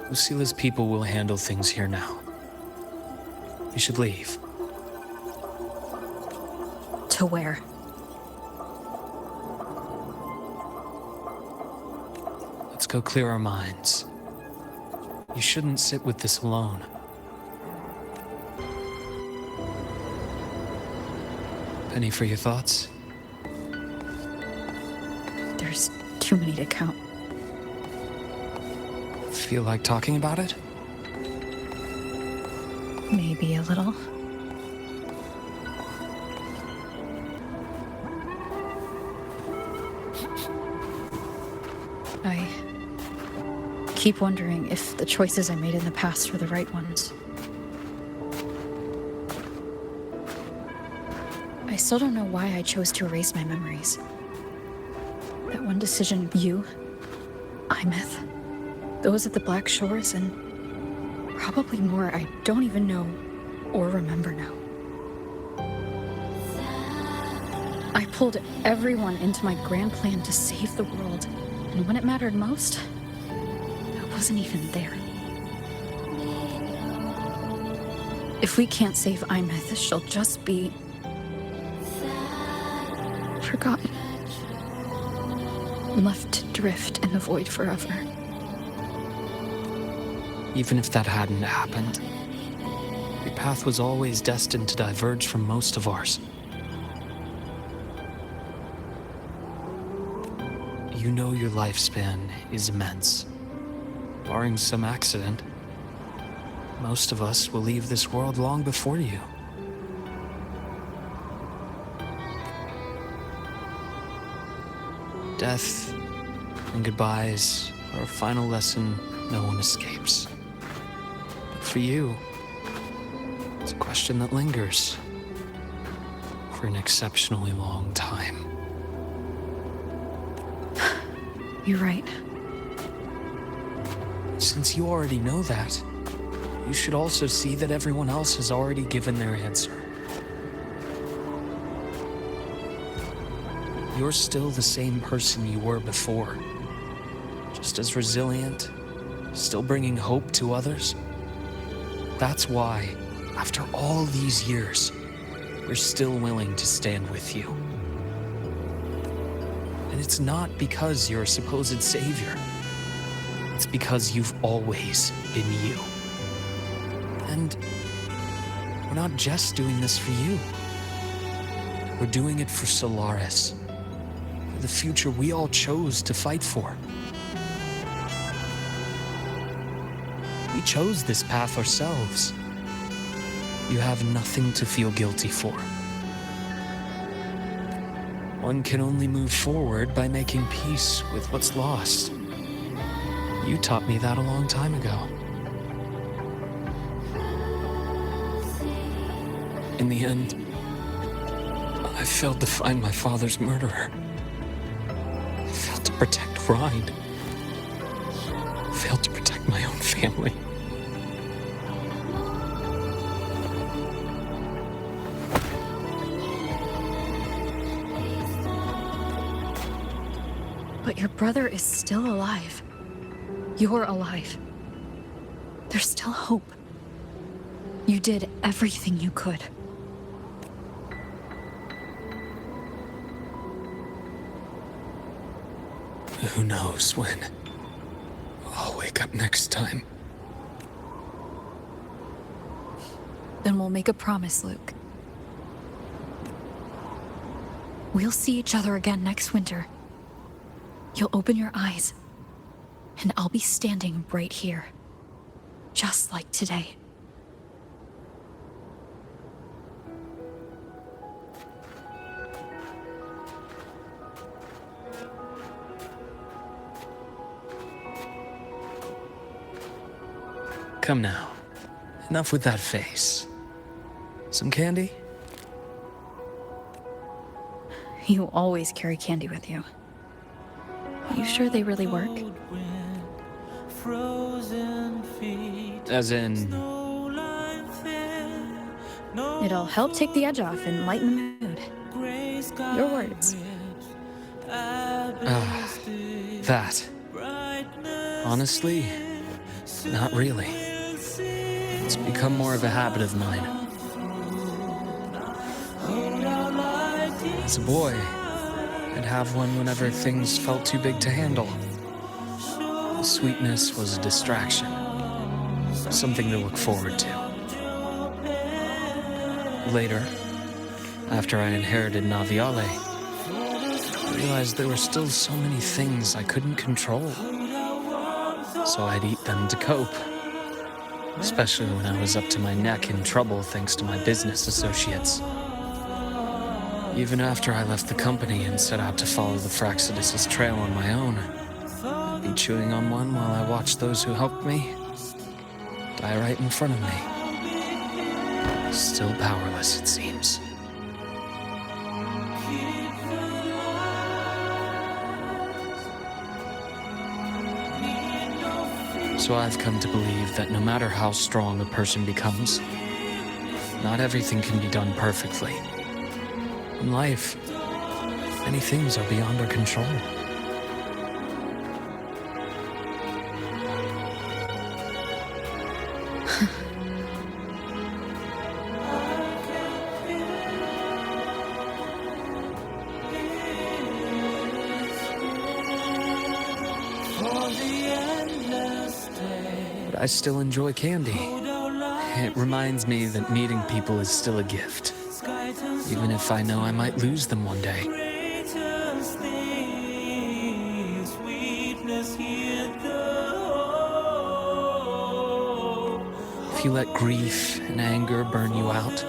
S3: Lucila's people will handle things here now. We should leave.
S1: To where?
S3: Let's go clear our minds. You shouldn't sit with this alone. Penny for your thoughts?
S1: There's too many to count.
S3: Feel like talking about it?
S1: Maybe a little. I keep wondering if the choices I made in the past were the right ones. I still don't know why I chose to erase my memories. That one decision, you, Imeth, those at the Black Shores, and probably more I don't even know or remember now. I pulled everyone into my grand plan to save the world, and when it mattered most, I wasn't even there. If we can't save Imeth, she'll just be forgotten, left to drift in the void forever.
S3: Even if that hadn't happened, your path was always destined to diverge from most of ours. You know your lifespan is immense. Barring some accident, most of us will leave this world long before you. Death and goodbyes are a final lesson no one escapes. For you, it's a question that lingers for an exceptionally long time.
S1: You're right.
S3: Since you already know that, you should also see that everyone else has already given their answer. You're still the same person you were before. Just as resilient, still bringing hope to others. That's why, after all these years, we're still willing to stand with you. And it's not because you're a supposed savior. It's because you've always been you. And we're not just doing this for you. We're doing it for Solaris, for the future we all chose to fight for. We chose this path ourselves. You have nothing to feel guilty for. One can only move forward by making peace with what's lost. You taught me that a long time ago. In the end, I failed to find my father's murderer. I failed to protect Rhine. failed to protect my own family.
S1: But your brother is still alive. You're alive. There's still hope. You did everything you could.
S3: Who knows when I'll wake up next time.
S1: Then we'll make a promise, Luke. We'll see each other again next winter. You'll open your eyes, and I'll be standing right here. Just like today.
S3: Come now. Enough with that face. Some candy?
S1: You always carry candy with you. Are you sure they really work?
S3: As in...
S1: It'll help take the edge off and lighten the mood. Your words.
S3: That. Honestly, not really. It's become more of a habit of mine. As a boy, I'd have one whenever things felt too big to handle. The sweetness was a distraction. Something to look forward to. Later, after I inherited Naviale, I realized there were still so many things I couldn't control. So I'd eat them to cope. Especially when I was up to my neck in trouble thanks to my business associates. Even after I left the company and set out to follow the Fraxidus' trail on my own, I'd be chewing on one while I watched those who helped me die right in front of me. Still powerless, it seems. So I've come to believe that no matter how strong a person becomes, not everything can be done perfectly. In life, many things are beyond our control. But I still enjoy candy. It reminds me that meeting people is still a gift. Even if I know I might lose them one day. If you let grief and anger burn you out,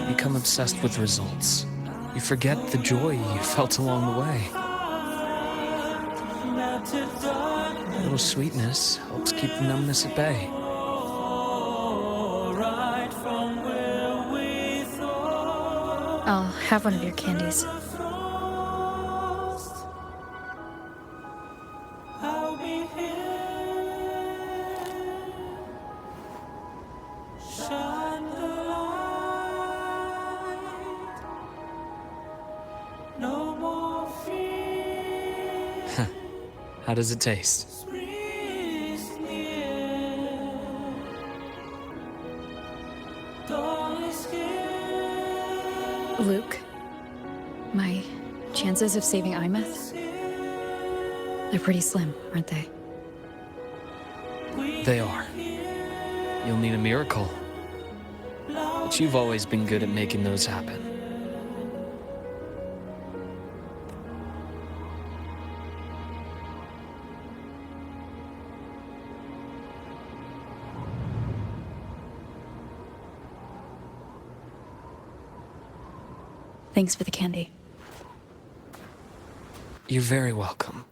S3: you become obsessed with results. You forget the joy you felt along the way. A little sweetness helps keep the numbness at bay.
S1: I'll have one of your candies.
S3: How does it taste?
S1: Luke, my chances of saving Imeth? They're pretty slim, aren't they?
S3: They are. You'll need a miracle. But you've always been good at making those happen.
S1: Thanks for the candy.
S3: You're very welcome.